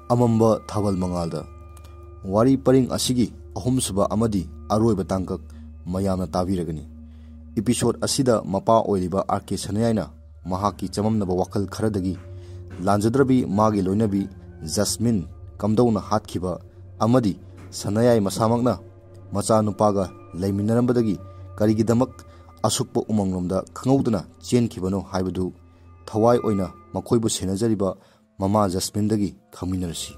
ꯑꯃꯝꯕ ꯊꯥꯕꯜ ꯃꯉꯥꯜꯗ ꯋꯥꯔꯤ ꯄꯔꯤꯡ ꯑꯁꯤꯒꯤ ꯑꯍꯨꯝꯁꯨꯕ ꯑꯃꯗꯤ ꯑꯔꯣꯏꯕ ꯇꯥꯡꯀꯛ ꯃꯌꯥꯝꯅ ꯇꯥꯕꯤꯔꯒꯅꯤ꯫ ꯏꯄꯤꯁꯣꯗ ꯑꯁꯤꯗ ꯃꯄꯥ ꯑꯣꯏꯔꯤꯕ ꯑꯥꯔ.ꯀꯦ. ꯁꯅꯥꯌꯥꯏꯅ ꯃꯍꯥꯛꯀꯤ ꯆꯃꯝꯅꯕ ꯋꯥꯈꯜ ꯈꯔꯗꯒꯤ ꯂꯥꯟꯖꯗ꯭ꯔꯕꯤ ꯃꯥꯒꯤ ꯂꯣꯏꯅꯕꯤ ꯖꯁꯃꯤꯟ ꯀꯝꯗꯧꯅ ꯍꯥꯠꯈꯤꯕ ꯑꯃꯗꯤ ꯁꯅꯥꯌꯥꯏ ꯃꯁꯥꯃꯛꯅ ꯃꯆꯥꯅꯨꯄꯥꯒ ꯂꯩꯃꯤꯟꯅꯔꯝꯕꯗꯒꯤ ꯀꯔꯤꯒꯤꯗꯃꯛ ꯑꯁꯨꯛꯄ ꯎꯃꯪꯂꯣꯝꯗ ꯈꯪꯍꯧꯗꯅ ꯆꯦꯟꯈꯤꯕꯅꯣ ꯍꯥꯏꯕꯗꯨ ꯊꯋꯥꯏ ꯑꯣꯏꯅ ꯃꯈꯣꯏꯕꯨ ꯁꯦꯟꯅꯖꯔꯤꯕ ꯃꯃꯥ ꯖꯁꯃꯤꯟꯗꯒꯤ ꯈꯪꯃꯤꯟꯅꯔꯁꯤ꯫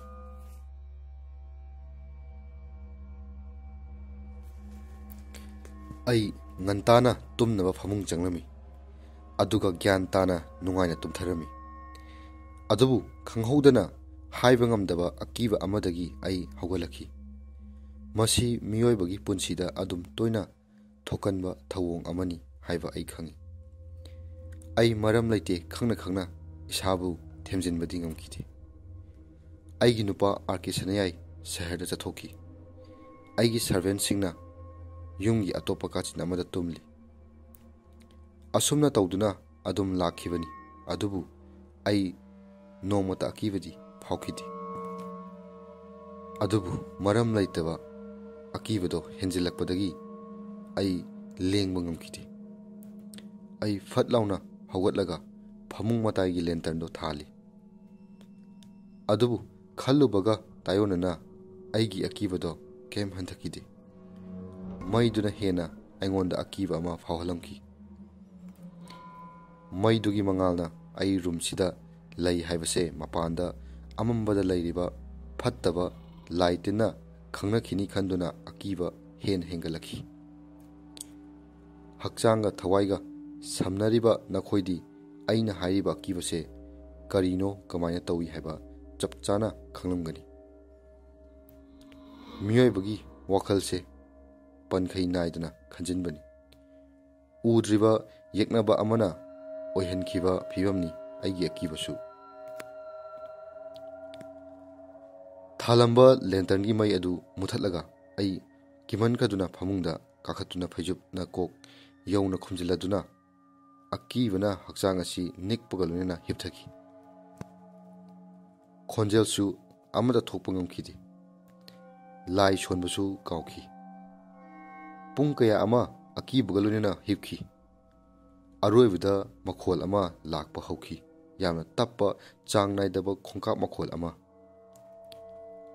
ꯑꯩ ꯉꯟꯇꯥꯅ ꯇꯨꯝꯅꯕ ꯐꯃꯨꯡ ꯆꯪꯂꯝꯃꯤ, ꯑꯗꯨꯒ ꯒ꯭ꯌꯥꯟ ꯇꯥꯅ ꯅꯨꯡꯉꯥꯏꯅ ꯇꯨꯝꯊꯔꯝꯃꯤ꯫ ꯑꯗꯨꯕꯨ ꯈꯪꯍꯧꯗꯅ ꯍꯥꯏꯕ ꯉꯝꯗꯕ ꯑꯀꯤꯕ ꯑꯃꯗꯒꯤ ꯑꯩ ꯍꯧꯒꯠꯂꯛꯈꯤ꯫ ꯃꯁꯤ ꯃꯤꯑꯣꯏꯕꯒꯤ ꯄꯨꯟꯁꯤꯗ ꯑꯗꯨꯝ ꯇꯣꯏꯅ ꯊꯣꯛꯀꯟꯕ ꯊꯧꯑꯣꯡ ꯑꯃꯅꯤ ꯍꯥꯏꯕ ꯑꯩ ꯈꯪꯏ꯫ ꯑꯩ ꯃꯔꯝ ꯂꯩꯇꯦ ꯈꯪꯅ ꯈꯪꯅ ꯏꯁꯥꯕꯨ ꯊꯦꯝꯖꯤꯟꯕꯗꯤ ꯉꯝꯈꯤꯗꯦ꯫ ꯑꯩꯒꯤ ꯅꯨꯄꯥ ꯑꯥꯔ.ꯀꯦ. ꯁꯅꯥꯌꯥꯏ ꯁꯍꯔꯗ ꯆꯠꯊꯣꯛꯈꯤ꯫ ꯑꯩꯒꯤ ꯁꯔꯚꯦꯟꯠꯁꯤꯡꯅ ꯌꯨꯝꯒꯤ ꯑꯇꯣꯞꯄ ꯀꯥꯆꯤꯟ ꯑꯃꯗ ꯇꯨꯝꯂꯤ꯫ ꯑꯁꯨꯝꯅ ꯇꯧꯗꯨꯅ ꯑꯗꯨꯝ ꯂꯥꯛꯈꯤꯕꯅꯤ, ꯑꯗꯨꯕꯨ ꯑꯩ ꯅꯣꯡꯃꯇ ꯑꯀꯤꯕꯗꯤ ꯐꯥꯎꯈꯤꯗꯦ꯫ ꯑꯗꯨꯕꯨ ꯃꯔꯝ ꯂꯩꯇꯕ ꯑꯀꯤꯕꯗꯣ ꯍꯦꯟꯖꯤꯜꯂꯛꯄꯗꯒꯤ ꯑꯩ ꯂꯦꯡꯕ ꯉꯝꯈꯤꯗꯦ꯫ ꯑꯩ ꯐꯠ ꯂꯥꯎꯅ ꯍꯧꯒꯠꯂꯒ ꯐꯃꯨꯡ ꯃꯇꯥꯏꯒꯤ ꯂꯦꯟꯇꯔꯟꯗꯣ ꯊꯥꯜꯂꯤ꯫ ꯑꯗꯨꯕꯨ ꯈꯜꯂꯨꯕꯒ ꯇꯥꯏꯑꯣꯟꯅꯅ ꯑꯩꯒꯤ ꯑꯀꯤꯕꯗꯣ ꯀꯩꯝ ꯍꯟꯊꯈꯤꯗꯦ꯫ ꯃꯩꯗꯨꯅ ꯍꯦꯟꯅ ꯑꯩꯉꯣꯟꯗ ꯑꯀꯤꯕ ꯑꯃ ꯐꯥꯎꯍꯜꯂꯝꯈꯤ꯫ ꯃꯩꯗꯨꯒꯤ ꯃꯉꯥꯜꯅ ꯑꯩ ꯔꯨꯝꯁꯤꯗ ꯂꯩ ꯍꯥꯏꯕꯁꯦ ꯃꯄꯥꯟꯗ ꯑꯃꯝꯕꯗ ꯂꯩꯔꯤꯕ ꯐꯠꯇꯕ ꯂꯥꯏ ꯇꯤꯟꯅ ꯈꯪꯅꯈꯤꯅꯤ ꯈꯟꯗꯨꯅ ꯑꯀꯤꯕ ꯍꯦꯟꯅ ꯍꯦꯟꯒꯠꯂꯛꯈꯤ꯫ ꯍꯛꯆꯥꯡꯒ ꯊꯋꯥꯏꯒ ꯁꯝꯅꯔꯤꯕ ꯅꯈꯣꯏꯗꯤ ꯑꯩꯅ ꯍꯥꯏꯔꯤꯕ ꯑꯀꯤꯕꯁꯦ ꯀꯔꯤꯅꯣ, ꯀꯃꯥꯏꯅ ꯇꯧꯏ ꯍꯥꯏꯕ ꯆꯞ ꯆꯥꯅ ꯈꯪꯂꯝꯒꯅꯤ꯫ ꯃꯤꯑꯣꯏꯕꯒꯤ ꯋꯥꯈꯜꯁꯦ ꯄꯟꯈꯩ ꯅꯥꯏꯗꯅ ꯈꯟꯖꯤꯟꯕꯅꯤ꯫ ꯎꯗ꯭ꯔꯤꯕ ꯌꯦꯛꯅꯕ ꯑꯃꯅ ꯑꯣꯏꯍꯟꯈꯤꯕ ꯐꯤꯕꯝꯅꯤ ꯑꯩꯒꯤ ꯑꯀꯤꯕꯁꯨ꯫ ꯊꯥꯜꯂꯝꯕ ꯂꯦꯟꯇꯔꯟꯒꯤ ꯃꯩ ꯑꯗꯨ ꯃꯨꯊꯠꯂꯒ ꯑꯩ ꯀꯤꯃꯟꯈꯗꯨꯅ ꯐꯃꯨꯡꯗ ꯀꯥꯈꯠꯇꯨꯅ ꯐꯩꯖꯨꯞꯅ ꯀꯣꯛ ꯌꯧꯅ ꯈꯨꯝꯖꯤꯜꯂꯗꯨꯅ ꯑꯀꯤꯕꯅ ꯍꯛꯆꯥꯡ ꯑꯁꯤ ꯅꯤꯛꯄꯒ ꯂꯣꯏꯅꯅ ꯍꯤꯞꯊꯈꯤ꯫ ꯈꯣꯟꯖꯦꯜꯁꯨ ꯑꯃꯠꯇ ꯊꯣꯛꯄ ꯉꯝꯈꯤꯗꯦ꯫ ꯂꯥꯏ ꯁꯣꯟꯕꯁꯨ ꯀꯥꯎꯈꯤ꯫ ꯄꯨꯡ ꯀꯌꯥ ꯑꯃ ꯑꯀꯤꯕꯒ ꯂꯣꯏꯅꯅ ꯍꯤꯞꯈꯤ꯫ ꯑꯔꯣꯏꯕꯗ ꯃꯈꯣꯜ ꯑꯃ ꯂꯥꯛꯄ ꯍꯧꯈꯤ, ꯌꯥꯝꯅ ꯇꯞꯄ ꯆꯥꯡ ꯅꯥꯏꯗꯕ ꯈꯣꯡꯀꯥꯞ ꯃꯈꯣꯜ ꯑꯃ꯫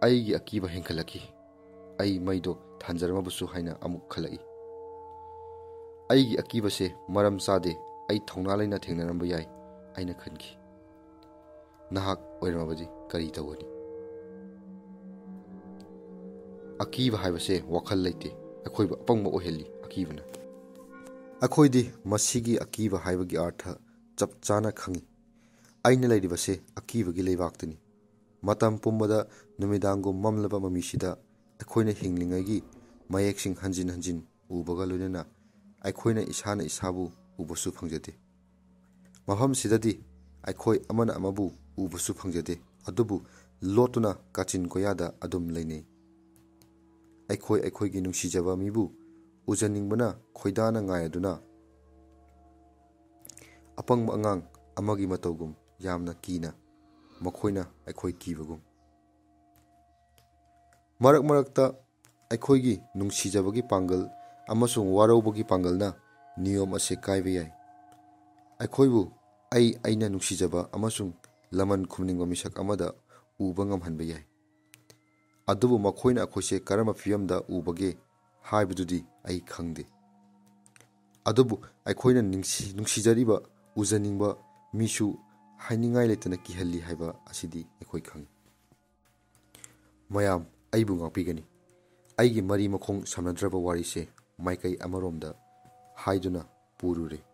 ꯑꯩꯒꯤ ꯑꯀꯤꯕ ꯍꯦꯟꯒꯠꯂꯛꯈꯤ꯫ ꯑꯩ ꯃꯩꯗꯣ ꯊꯥꯟꯖꯔꯝꯃꯕꯁꯨ ꯍꯥꯏꯅ ꯑꯃꯨꯛ ꯈꯜꯂꯛꯏ꯫ ꯑꯩꯒꯤ ꯑꯀꯤꯕꯁꯦ ꯃꯔꯝ ꯆꯥꯗꯦ, ꯑꯩ ꯊꯧꯅꯥ ꯂꯩꯅ ꯊꯦꯡꯅꯔꯝꯕ ꯌꯥꯏ ꯑꯩꯅ ꯈꯟꯈꯤ꯫ ꯅꯍꯥꯛ ꯑꯣꯏꯔꯝꯃꯕꯗꯤ ꯀꯔꯤ ꯇꯧꯒꯅꯤ? ꯑꯀꯤꯕ ꯍꯥꯏꯕꯁꯦ ꯋꯥꯈꯜ ꯂꯩꯇꯦ, ꯑꯩꯈꯣꯏꯕꯨ ꯑꯄꯪꯕ ꯑꯣꯏꯍꯜꯂꯤ ꯑꯀꯤꯕꯅ꯫ ꯑꯩꯈꯣꯏꯗꯤ ꯃꯁꯤꯒꯤ ꯑꯀꯤꯕ ꯍꯥꯏꯕꯒꯤ ꯑꯥꯔꯊ ꯆꯞ ꯆꯥꯅ ꯈꯪꯏ꯫ ꯑꯩꯅ ꯂꯩꯔꯤꯕꯁꯦ ꯑꯀꯤꯕꯒꯤ ꯂꯩꯕꯥꯛꯇꯅꯤ꯫ ꯃꯇꯝ ꯄꯨꯝꯕꯗ ꯅꯨꯃꯤꯗꯥꯡꯒꯨꯝ ꯃꯝꯂꯕ ꯃꯃꯤꯁꯤꯗ ꯑꯩꯈꯣꯏꯅ ꯍꯤꯡꯂꯤꯉꯩꯒꯤ ꯃꯌꯦꯛꯁꯤꯡ ꯍꯟꯖꯤꯟ ꯍꯟꯖꯤꯟ ꯎꯕꯒ ꯂꯣꯏꯅꯅ ꯑꯩꯈꯣꯏꯅ ꯏꯁꯥꯅ ꯏꯁꯥꯕꯨ ꯎꯕꯁꯨ ꯐꯪꯖꯗꯦ꯫ ꯃꯐꯝꯁꯤꯗꯗꯤ ꯑꯩꯈꯣꯏ ꯑꯃꯅ ꯑꯃꯕꯨ ꯎꯕꯁꯨ ꯐꯪꯖꯗꯦ, ꯑꯗꯨꯕꯨ ꯂꯣꯠꯇꯨꯅ ꯀꯥꯆꯤꯟ ꯀꯣꯌꯥꯗ ꯑꯗꯨꯝ ꯂꯩꯅꯩ꯫ ꯑꯩꯈꯣꯏ ꯑꯩꯈꯣꯏꯒꯤ ꯅꯨꯡꯁꯤꯖꯕ ꯃꯤꯕꯨ ꯎꯖꯅꯤꯡꯕꯅ ꯈꯣꯏꯗꯥꯅ ꯉꯥꯏꯔꯗꯨꯅ ꯑꯄꯪꯕ ꯑꯉꯥꯡ ꯑꯃꯒꯤ ꯃꯇꯧꯒꯨꯝ ꯌꯥꯝꯅ ꯀꯤꯅ ꯃꯈꯣꯏꯅ ꯑꯩꯈꯣꯏ ꯀꯤꯕꯒꯨꯝ꯫ ꯃꯔꯛ ꯃꯔꯛꯇ ꯑꯩꯈꯣꯏꯒꯤ ꯅꯨꯡꯁꯤꯖꯕꯒꯤ ꯄꯥꯡꯒꯜ ꯑꯃꯁꯨꯡ ꯋꯥꯔꯧꯕꯒꯤ ꯄꯥꯡꯒꯜꯅ ꯅꯤꯌꯣꯝ ꯑꯁꯤ ꯀꯥꯏꯕ ꯌꯥꯏ꯫ ꯑꯩꯈꯣꯏꯕꯨ ꯑꯩꯅ ꯅꯨꯡꯁꯤꯖꯕ ꯑꯃꯁꯨꯡ ꯂꯃꯟ ꯈꯨꯝꯅꯤꯡꯕ ꯃꯤꯁꯛ ꯑꯃꯗ ꯎꯕ ꯉꯝꯍꯟꯕ ꯌꯥꯏ꯫ ꯑꯗꯨꯕꯨ ꯃꯈꯣꯏꯅ ꯑꯩꯈꯣꯏꯁꯦ ꯀꯔꯝꯕ ꯐꯤꯚꯝꯗ ꯎꯕꯒꯦ ꯍꯥꯏꯕꯗꯨꯗꯤ ꯑꯩ ꯈꯪꯗꯦ꯫ ꯑꯗꯨꯕꯨ ꯑꯩꯈꯣꯏꯅ ꯅꯨꯡꯁꯤꯖꯔꯤꯕ, ꯎꯖꯅꯤꯡꯕ ꯃꯤꯁꯨ ꯍꯥꯏꯅꯤꯡꯉꯥꯏ ꯂꯩꯇꯅ ꯀꯤꯍꯜꯂꯤ ꯍꯥꯏꯕ ꯑꯁꯤꯗꯤ ꯑꯩꯈꯣꯏ ꯈꯪꯏ꯫ ꯃꯌꯥꯝ ꯑꯩꯕꯨ ꯉꯥꯛꯄꯤꯒꯅꯤ꯫ ꯑꯩꯒꯤ ꯃꯔꯤ ꯃꯈꯣꯡ ꯁꯝꯅꯗ꯭ꯔꯕ ꯋꯥꯔꯤꯁꯦ ꯃꯥꯏꯀꯩ ꯑꯃꯔꯣꯝꯗ ꯍꯥꯏꯗꯨꯅ ꯄꯨꯔꯨꯔꯦ꯫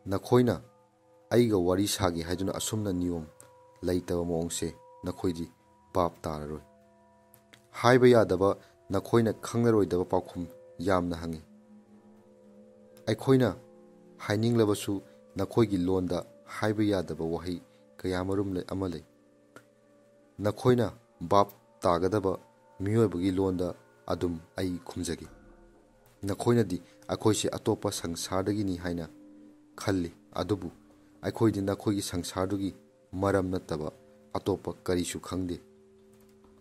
ꯅꯈꯣꯏꯅ ꯑꯩꯒ ꯋꯥꯔꯤ ꯁꯥꯒꯦ ꯍꯥꯏꯗꯨꯅ ꯑꯁꯨꯝꯅ ꯅꯤꯌꯣꯝ ꯂꯩꯇꯕ ꯃꯑꯣꯡꯁꯦ ꯅꯈꯣꯏꯗꯤ ꯚꯥꯞ ꯇꯥꯔꯔꯣꯏ꯫ ꯍꯥꯏꯕ ꯌꯥꯗꯕ, ꯅꯈꯣꯏꯅ ꯈꯪꯂꯔꯣꯏꯗꯕ ꯄꯥꯎꯈꯨꯝ ꯌꯥꯝꯅ ꯍꯪꯏ꯫ ꯑꯩꯈꯣꯏꯅ ꯍꯥꯏꯅꯤꯡꯂꯕꯁꯨ ꯅꯈꯣꯏꯒꯤ ꯂꯣꯟꯗ ꯍꯥꯏꯕ ꯌꯥꯗꯕ ꯋꯥꯍꯩ ꯀꯌꯥꯃꯔꯨꯝ ꯑꯃ ꯂꯩ꯫ ꯅꯈꯣꯏꯅ ꯚꯥꯞ ꯇꯥꯒꯗꯕ ꯃꯤꯑꯣꯏꯕꯒꯤ ꯂꯣꯟꯗ ꯑꯗꯨꯝ ꯑꯩ ꯈꯨꯝꯖꯒꯦ꯫ ꯅꯈꯣꯏꯅꯗꯤ ꯑꯩꯈꯣꯏꯁꯦ ꯑꯇꯣꯞꯄ ꯁꯪꯁꯥꯔꯗꯒꯤꯅꯤ ꯍꯥꯏꯅ ꯈꯜꯂꯤ, ꯑꯗꯨꯕꯨ ꯑꯩꯈꯣꯏꯗꯤ ꯅꯈꯣꯏꯒꯤ ꯁꯪꯁꯥꯔꯗꯨꯒꯤ ꯃꯔꯝ ꯅꯠꯇꯕ ꯑꯇꯣꯞꯄ ꯀꯔꯤꯁꯨ ꯈꯪꯗꯦ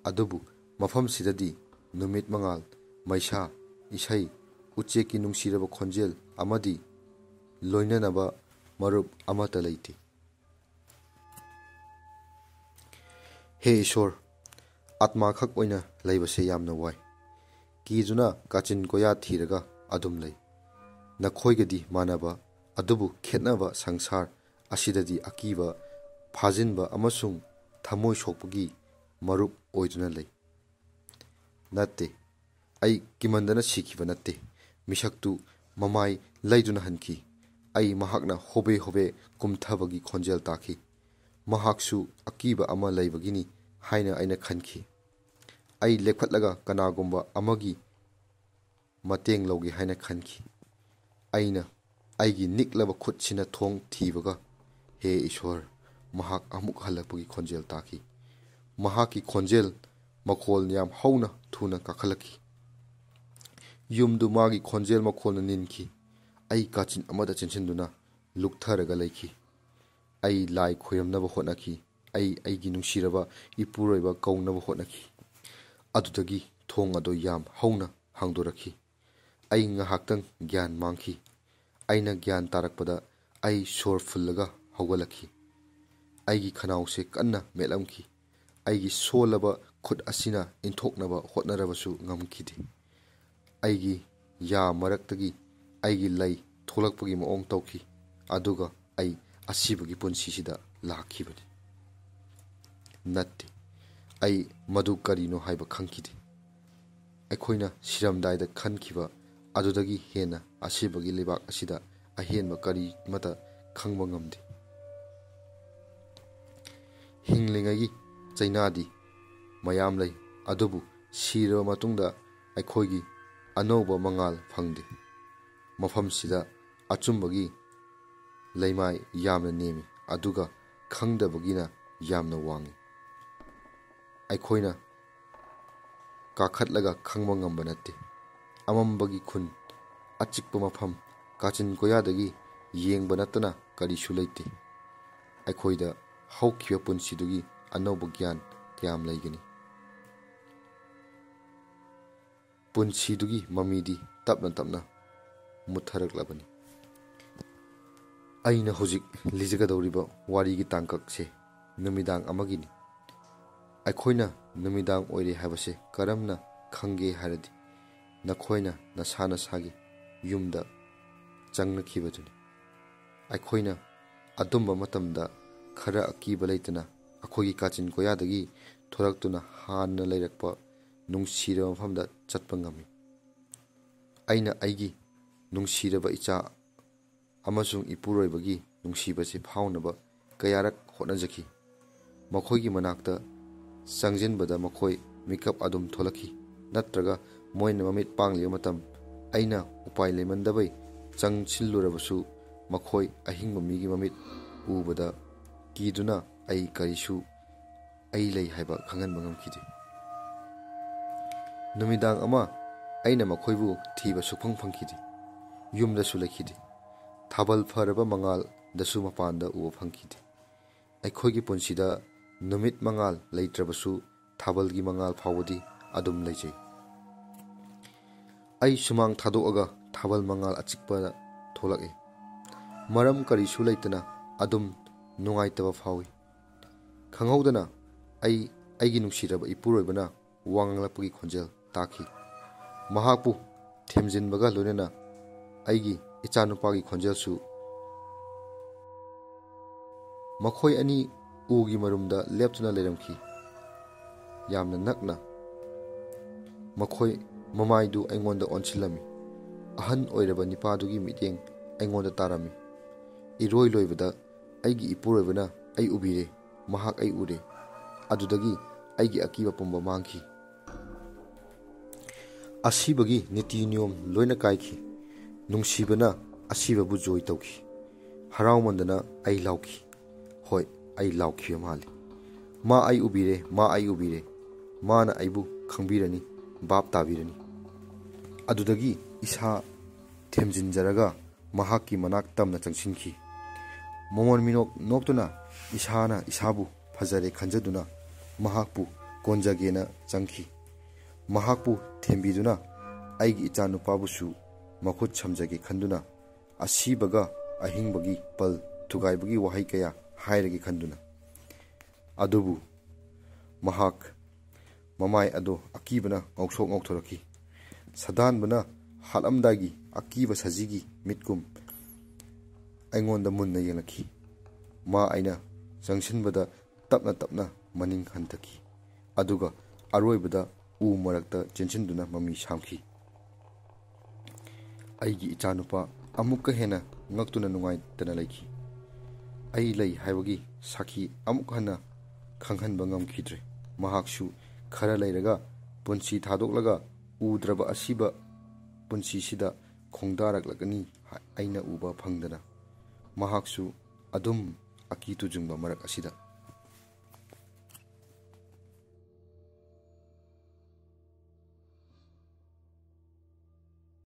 ꯑꯗꯨꯕꯨ ꯃꯐꯝꯁꯤꯗꯗꯤ ꯅꯨꯃꯤꯠ ꯃꯉꯥꯜ, ꯃꯩꯁꯥ, ꯏꯁꯩ, ꯎꯆꯦꯛꯀꯤ ꯅꯨꯡꯁꯤꯔꯕ ꯈꯣꯟꯖꯦꯜ ꯑꯃꯗꯤ ꯂꯣꯏꯅꯅꯕ ꯃꯔꯨꯞ ꯑꯃꯠꯇ ꯂꯩꯇꯦ꯫ ꯍꯦ ꯏꯁꯣꯔ, ꯑꯥꯠꯃꯥꯈꯛ ꯑꯣꯏꯅ ꯂꯩꯕꯁꯦ ꯌꯥꯝꯅ ꯋꯥꯏ꯫ ꯀꯤꯗꯨꯅ ꯀꯥꯆꯤꯟ ꯀꯣꯌꯥ ꯊꯤꯔꯒ ꯑꯗꯨꯝ ꯂꯩ꯫ ꯅꯈꯣꯏꯒꯗꯤ ꯃꯥꯟꯅꯕ ꯑꯗꯨꯕꯨ ꯈꯦꯠꯅꯕ ꯁꯪꯁꯥꯔ ꯑꯁꯤꯗꯗꯤ ꯑꯀꯤꯕ, ꯐꯥꯖꯤꯟꯕ ꯑꯃꯁꯨꯡ ꯊꯃꯣꯏ ꯁꯣꯛꯄꯒꯤ ꯃꯔꯨꯞ ꯑꯣꯏꯗꯨꯅ ꯂꯩ꯫ ꯅꯠꯇꯦ, ꯑꯩ ꯀꯤꯃꯟꯗꯅ ꯁꯤꯈꯤꯕ ꯅꯠꯇꯦ꯫ ꯃꯤꯁꯛꯇꯨ ꯃꯃꯥꯏ ꯂꯩꯗꯨꯅ ꯍꯟꯈꯤ꯫ ꯑꯩ ꯃꯍꯥꯛꯅ ꯍꯣꯕꯦ ꯍꯣꯕꯦ ꯀꯨꯝꯊꯕꯒꯤ ꯈꯣꯟꯖꯦꯜ ꯇꯥꯈꯤ꯫ ꯃꯍꯥꯛꯁꯨ ꯑꯀꯤꯕ ꯑꯃ ꯂꯩꯕꯒꯤꯅꯤ ꯍꯥꯏꯅ ꯑꯩꯅ ꯈꯟꯈꯤ꯫ ꯑꯩ ꯂꯦꯞꯈꯠꯂꯒ ꯀꯅꯥꯒꯨꯝꯕ ꯑꯃꯒꯤ ꯃꯇꯦꯡ ꯂꯧꯒꯦ ꯍꯥꯏꯅ ꯈꯟꯈꯤ꯫ ꯑꯩꯅ ꯑꯩꯒꯤ ꯅꯤꯛꯂꯕ ꯈꯨꯠꯁꯤꯅ ꯊꯣꯡ ꯊꯤꯕꯒ, ꯍꯦ ꯏꯁꯣꯔ, ꯃꯍꯥꯛ ꯑꯃꯨꯛ ꯍꯜꯂꯛꯄꯒꯤ ꯈꯣꯟꯖꯦꯜ ꯇꯥꯈꯤ꯫ ꯃꯍꯥꯛꯀꯤ ꯈꯣꯟꯖꯦꯜ ꯃꯈꯣꯜ ꯌꯥꯝ ꯍꯧꯅ ꯊꯨꯅ ꯀꯥꯈꯠꯂꯛꯈꯤ꯫ ꯌꯨꯝꯗꯨ ꯃꯥꯒꯤ ꯈꯣꯟꯖꯦꯜ ꯃꯈꯣꯜꯅ ꯅꯤꯟꯈꯤ꯫ ꯑꯩ ꯀꯥꯆꯤꯟ ꯑꯃꯗ ꯆꯦꯟꯁꯤꯟꯗꯨꯅ ꯂꯨꯞꯊꯔꯒ ꯂꯩꯈꯤ꯫ ꯑꯩ ꯂꯥꯏ ꯈꯣꯏꯔꯝꯅꯕ ꯍꯣꯠꯅꯈꯤ꯫ ꯑꯩ ꯑꯩꯒꯤ ꯅꯨꯡꯁꯤꯔꯕ ꯏꯄꯨꯔꯣꯏꯕ ꯀꯧꯅꯕ ꯍꯣꯠꯅꯈꯤ꯫ ꯑꯗꯨꯗꯒꯤ ꯊꯣꯡ ꯑꯗꯨ ꯌꯥꯝ ꯍꯧꯅ ꯍꯥꯡꯗꯣꯔꯛꯈꯤ꯫ ꯑꯩ ꯉꯥꯏꯍꯥꯛꯇꯪ ꯒ꯭ꯌꯥꯟ ꯃꯥꯡꯈꯤ꯫ ꯑꯩꯅ ꯒ꯭ꯌꯥꯟ ꯇꯥꯔꯛꯄꯗ ꯑꯩ ꯁꯣꯔ ꯐꯨꯜꯂꯒ ꯍꯧꯒꯠꯂꯛꯈꯤ꯫ ꯑꯩꯒꯤ ꯈꯅꯥꯎꯁꯦ ꯀꯟꯅ ꯃꯦꯠꯂꯝꯈꯤ꯫ ꯑꯩꯒꯤ ꯁꯣꯜꯂꯕ ꯈꯨꯠ ꯑꯁꯤꯅ ꯏꯟꯊꯣꯛꯅꯕ ꯍꯣꯠꯅꯔꯕꯁꯨ ꯉꯝꯈꯤꯗꯦ꯫ ꯑꯩꯒꯤ ꯌꯥ ꯃꯔꯛꯇꯒꯤ ꯑꯩꯒꯤ ꯂꯩ ꯊꯣꯛꯂꯛꯄꯒꯤ ꯃꯑꯣꯡ ꯇꯧꯈꯤ꯫ ꯑꯗꯨꯒ ꯑꯩ ꯑꯁꯤꯕꯒꯤ ꯄꯨꯟꯁꯤꯁꯤꯗ ꯂꯥꯛꯈꯤꯕꯅꯤ꯫ ꯅꯠꯇꯦ, ꯑꯩ ꯃꯗꯨ ꯀꯔꯤꯅꯣ ꯍꯥꯏꯕ ꯈꯪꯈꯤꯗꯦ꯫ ꯑꯩꯈꯣꯏꯅ ꯁꯤꯔꯝꯗꯥꯏꯗ ꯈꯟꯈꯤꯕ ꯑꯗꯨꯗꯒꯤ ꯍꯦꯟꯅ ꯑꯁꯤꯕꯒꯤ ꯂꯩꯕꯥꯛ ꯑꯁꯤꯗ ꯑꯍꯦꯟꯕ ꯀꯔꯤꯃꯠꯇ ꯈꯪꯕ ꯉꯝꯗꯦ꯫ ꯍꯤꯡꯂꯤꯉꯩꯒꯤ ꯆꯩꯅꯥꯗꯤ ꯃꯌꯥꯝ ꯂꯩ, ꯑꯗꯨꯕꯨ ꯁꯤꯔꯕ ꯃꯇꯨꯡꯗ ꯑꯩꯈꯣꯏꯒꯤ ꯑꯅꯧꯕ ꯃꯉꯥꯜ ꯐꯪꯗꯦ꯫ ꯃꯐꯝꯁꯤꯗ ꯑꯆꯨꯝꯕꯒꯤ ꯂꯩꯃꯥꯏ ꯌꯥꯝꯅ ꯅꯦꯝꯃꯤ, ꯑꯗꯨꯒ ꯈꯪꯗꯕꯒꯤꯅ ꯌꯥꯝꯅ ꯋꯥꯡꯏ꯫ ꯑꯩꯈꯣꯏꯅ ꯀꯥꯈꯠꯂꯒ ꯈꯪꯕ ꯉꯝꯕ ꯅꯠꯇꯦ꯫ ꯑꯃꯝꯕꯒꯤ ꯈꯨꯟ, ꯑꯆꯤꯛꯄ ꯃꯐꯝ, ꯀꯥꯆꯤꯟ ꯀꯣꯌꯥꯗꯒꯤ ꯌꯦꯡꯕ ꯅꯠꯇꯅ ꯀꯔꯤꯁꯨ ꯂꯩꯇꯦ꯫ ꯑꯩꯈꯣꯏꯗ ꯍꯧꯈꯤꯕ ꯄꯨꯟꯁꯤꯗꯨꯒꯤ ꯑꯅꯧꯕ ꯒ꯭ꯌꯥꯟ ꯀꯌꯥꯝ ꯂꯩꯒꯅꯤ? ꯄꯨꯟꯁꯤꯗꯨꯒꯤ ꯃꯃꯤꯗꯤ ꯇꯞꯅ ꯇꯞꯅ ꯃꯨꯠꯊꯔꯛꯂꯕꯅꯤ꯫ ꯑꯩꯅ ꯍꯧꯖꯤꯛ ꯂꯤꯖꯒꯗꯧꯔꯤꯕ ꯋꯥꯔꯤꯒꯤ ꯇꯥꯡꯀꯛꯁꯦ ꯅꯨꯃꯤꯗꯥꯡ ꯑꯃꯒꯤꯅꯤ꯫ ꯑꯩꯈꯣꯏꯅ ꯅꯨꯃꯤꯗꯥꯡ ꯑꯣꯏꯔꯦ ꯍꯥꯏꯕꯁꯦ ꯀꯔꯝꯅ ꯈꯪꯒꯦ ꯍꯥꯏꯔꯗꯤ ꯅꯈꯣꯏꯅ ꯅꯁꯥ ꯅꯁꯥꯒꯤ ꯌꯨꯝꯗ ꯆꯪꯅꯈꯤꯕꯗꯨꯅꯤ꯫ ꯑꯩꯈꯣꯏꯅ ꯑꯗꯨꯝꯕ ꯃꯇꯝꯗ ꯈꯔ ꯑꯀꯤꯕ ꯂꯩꯇꯅ ꯑꯩꯈꯣꯏꯒꯤ ꯀꯥꯆꯤꯟ ꯀꯣꯌꯥꯗꯒꯤ ꯊꯣꯔꯛꯇꯨꯅ ꯍꯥꯟꯅ ꯂꯩꯔꯛꯄ ꯅꯨꯡꯁꯤꯔꯕ ꯃꯐꯝꯗ ꯆꯠꯄ ꯉꯝꯃꯤ꯫ ꯑꯩꯅ ꯑꯩꯒꯤ ꯅꯨꯡꯁꯤꯔꯕ ꯏꯆꯥ ꯑꯃꯁꯨꯡ ꯏꯄꯨꯔꯣꯏꯕꯒꯤ ꯅꯨꯡꯁꯤꯕꯁꯤ ꯐꯥꯎꯅꯕ ꯀꯌꯥꯔꯛ ꯍꯣꯠꯅꯖꯈꯤ꯫ ꯃꯈꯣꯏꯒꯤ ꯃꯅꯥꯛꯇ ꯆꯪꯁꯤꯟꯕꯗ ꯃꯈꯣꯏ ꯃꯤꯀꯞ ꯑꯗꯨꯝ ꯊꯣꯛꯂꯛꯈꯤ, ꯅꯠꯇ꯭ꯔꯒ ꯃꯣꯏꯅ ꯃꯃꯤꯠ ꯄꯥꯡꯂꯤꯕ ꯃꯇꯝ ꯑꯩꯅ ꯎꯄꯥꯏ ꯂꯩꯃꯟꯗꯕꯩ ꯆꯪꯁꯤꯜꯂꯨꯔꯕꯁꯨ ꯃꯈꯣꯏ ꯑꯍꯤꯡꯕ ꯃꯤꯒꯤ ꯃꯃꯤꯠ ꯎꯕꯗ ꯀꯤꯗꯨꯅ ꯑꯩ ꯂꯩ ꯍꯥꯏꯕ ꯈꯪꯍꯟꯕ ꯉꯝꯈꯤꯗꯦ꯫ ꯅꯨꯃꯤꯗꯥꯡ ꯑꯃ ꯑꯩꯅ ꯃꯈꯣꯏꯕꯨ ꯊꯤꯕ ꯁꯨꯛꯐꯪ ꯐꯪꯈꯤꯗꯦ꯫ ꯌꯨꯝꯗꯁꯨ ꯂꯩꯈꯤꯗꯦ꯫ ꯊꯥꯕꯜ ꯐꯔꯕ ꯃꯉꯥꯜꯗꯁꯨ ꯃꯄꯥꯟꯗ ꯎꯕ ꯐꯪꯈꯤꯗꯦ꯫ ꯑꯩꯈꯣꯏꯒꯤ ꯄꯨꯟꯁꯤꯗ ꯅꯨꯃꯤꯠ ꯃꯉꯥꯜ ꯂꯩꯇ꯭ꯔꯕꯁꯨ ꯊꯥꯕꯜꯒꯤ ꯃꯉꯥꯜ ꯐꯥꯎꯕꯗꯤ ꯑꯗꯨꯝ ꯂꯩꯖꯩ꯫ ꯑꯩ ꯁꯨꯃꯥꯡ ꯊꯥꯗꯣꯛꯑꯒ ꯊꯥꯕꯜ ꯃꯉꯥꯜ ꯑꯆꯤꯛꯄꯗ ꯊꯣꯛꯂꯛꯏ꯫ ꯃꯔꯝ ꯀꯔꯤꯁꯨ ꯂꯩꯇꯅ ꯑꯗꯨꯝ ꯅꯨꯡꯉꯥꯏꯇꯕ ꯐꯥꯎꯏ꯫ ꯈꯪꯍꯧꯗꯅ ꯑꯩꯒꯤ ꯅꯨꯡꯁꯤꯔꯕ ꯏꯄꯨꯔꯣꯏꯕꯅ ꯋꯥ ꯉꯥꯡꯂꯛꯄꯒꯤ ꯈꯣꯟꯖꯦꯜ ꯇꯥꯈꯤ꯫ ꯃꯍꯥꯛꯄꯨ ꯊꯦꯝꯖꯤꯟꯕꯒ ꯂꯣꯏꯅꯅ ꯑꯩꯒꯤ ꯏꯆꯥꯅꯨꯄꯥꯒꯤ ꯈꯣꯟꯖꯦꯜꯁꯨ꯫ ꯃꯈꯣꯏ ꯑꯅꯤ ꯎꯒꯤ ꯃꯔꯨꯝꯗ ꯂꯦꯞꯇꯨꯅ ꯂꯩꯔꯝꯈꯤ, ꯌꯥꯝꯅ ꯅꯛꯅ꯫ ꯃꯈꯣꯏ ꯃꯃꯥꯏꯗꯨ ꯑꯩꯉꯣꯟꯗ ꯑꯣꯟꯁꯤꯜꯂꯝꯃꯤ꯫ ꯑꯍꯟ ꯑꯣꯏꯔꯕ ꯅꯤꯄꯥꯗꯨꯒꯤ ꯃꯤꯠꯌꯦꯡ ꯑꯩꯉꯣꯟꯗ ꯇꯥꯔꯝꯃꯤ꯫ ꯏꯔꯣꯏ ꯂꯣꯏꯕꯗ ꯑꯩꯒꯤ ꯏꯄꯨꯔꯣꯏꯕꯅ ꯑꯩ ꯎꯕꯤꯔꯦ, ꯃꯍꯥꯛ ꯑꯩ ꯎꯔꯦ꯫ ꯑꯗꯨꯗꯒꯤ ꯑꯩꯒꯤ ꯑꯀꯤꯕ ꯄꯨꯝꯕ ꯃꯥꯡꯈꯤ꯫ ꯑꯁꯤꯕꯒꯤ ꯅꯤꯇꯤ ꯅꯤꯌꯣꯝ ꯂꯣꯏꯅ ꯀꯥꯏꯈꯤ꯫ ꯅꯨꯡꯁꯤꯕꯅ ꯑꯁꯤꯕꯕꯨ ꯖꯣꯏ ꯇꯧꯈꯤ꯫ ꯍꯔꯥꯎꯃꯟꯗꯅ ꯑꯩ ꯂꯥꯎꯈꯤ꯫ ꯍꯣꯏ, ꯑꯩ ꯂꯥꯎꯈꯤꯕ ꯃꯥꯜꯂꯤ꯫ ꯃꯥ ꯑꯩ ꯎꯕꯤꯔꯦ, ꯃꯥ ꯑꯩ ꯎꯕꯤꯔꯦ꯫ ꯃꯥꯅ ꯑꯩꯕꯨ ꯈꯪꯕꯤꯔꯅꯤ, ꯚꯥꯞ ꯇꯥꯕꯤꯔꯅꯤ꯫ ꯑꯗꯨꯗꯒꯤ ꯏꯁꯥ ꯊꯦꯝꯖꯤꯟꯖꯔꯒ ꯃꯍꯥꯛꯀꯤ ꯃꯅꯥꯛ ꯇꯝꯅ ꯆꯪꯁꯤꯟꯈꯤ꯫ ꯃꯣꯃꯣꯟ ꯃꯤꯅꯣꯛ ꯅꯣꯛꯇꯨꯅ ꯏꯁꯥꯅ ꯏꯁꯥꯕꯨ ꯐꯖꯔꯦ ꯈꯟꯖꯗꯨꯅ ꯃꯍꯥꯛꯄꯨ ꯀꯣꯟꯖꯒꯦꯅ ꯆꯪꯈꯤ꯫ ꯃꯍꯥꯛꯄꯨ ꯊꯦꯝꯕꯤꯗꯨꯅ ꯑꯩꯒꯤ ꯏꯆꯥꯅꯨꯄꯥꯕꯨꯁꯨ ꯃꯈꯨꯠ ꯁꯝꯖꯒꯦ ꯈꯟꯗꯨꯅ ꯑꯁꯤꯕꯒ ꯑꯍꯤꯡꯕꯒꯤ ꯄꯜ ꯊꯨꯒꯥꯏꯕꯒꯤ ꯋꯥꯍꯩ ꯀꯌꯥ ꯍꯥꯏꯔꯒꯦ ꯈꯟꯗꯨꯅ꯫ ꯑꯗꯨꯕꯨ ꯃꯍꯥꯛ ꯃꯃꯥꯏ ꯑꯗꯣ ꯑꯀꯤꯕꯅ ꯉꯧꯊꯣꯛ ꯉꯧꯊꯣꯔꯛꯈꯤ꯫ ꯁꯥꯗꯥꯟꯕꯅ ꯍꯥꯠꯂꯝꯗꯥꯏꯒꯤ ꯑꯀꯤꯕ ꯁꯖꯤꯒꯤ ꯃꯤꯠꯀꯨꯝ ꯑꯩꯉꯣꯟꯗ ꯃꯨꯟꯅ ꯌꯦꯡꯂꯛꯈꯤ꯫ ꯃꯥ ꯑꯩꯅ ꯆꯪꯁꯤꯟꯕꯗ ꯇꯞꯅ ꯇꯞꯅ ꯃꯅꯤꯡ ꯍꯟꯊꯈꯤ, ꯑꯗꯨꯒ ꯑꯔꯣꯏꯕꯗ ꯎ ꯃꯔꯛꯇ ꯆꯦꯟꯁꯤꯟꯗꯨꯅ ꯃꯃꯤ ꯁꯥꯝꯈꯤ꯫ ꯑꯩꯒꯤ ꯏꯆꯥꯅꯨꯄꯥ ꯑꯃꯨꯛꯀ ꯍꯦꯟꯅ ꯉꯛꯇꯨꯅ ꯅꯨꯡꯉꯥꯏꯇꯅ ꯂꯩꯈꯤ꯫ ꯑꯩ ꯂꯩ ꯍꯥꯏꯕꯒꯤ ꯁꯥꯈꯤ ꯑꯃꯨꯛ ꯍꯟꯅ ꯈꯪꯍꯟꯕ ꯉꯝꯈꯤꯗ꯭ꯔꯦ꯫ ꯃꯍꯥꯛꯁꯨ ꯈꯔ ꯂꯩꯔꯒ ꯄꯨꯟꯁꯤ ꯊꯥꯗꯣꯛꯂꯒ ꯎꯗ꯭ꯔꯕ ꯑꯁꯤꯕ ꯄꯨꯟꯁꯤꯁꯤꯗ ꯈꯣꯡꯗꯥꯔꯛꯂꯒꯅꯤ ꯑꯩꯅ ꯎꯕ ꯐꯪꯗꯅ꯫ ꯃꯍꯥꯛꯁꯨ ꯑꯗꯨꯝ ꯑꯀꯤ ꯇꯨꯖꯨꯡꯕ ꯃꯔꯛ ꯑꯁꯤꯗ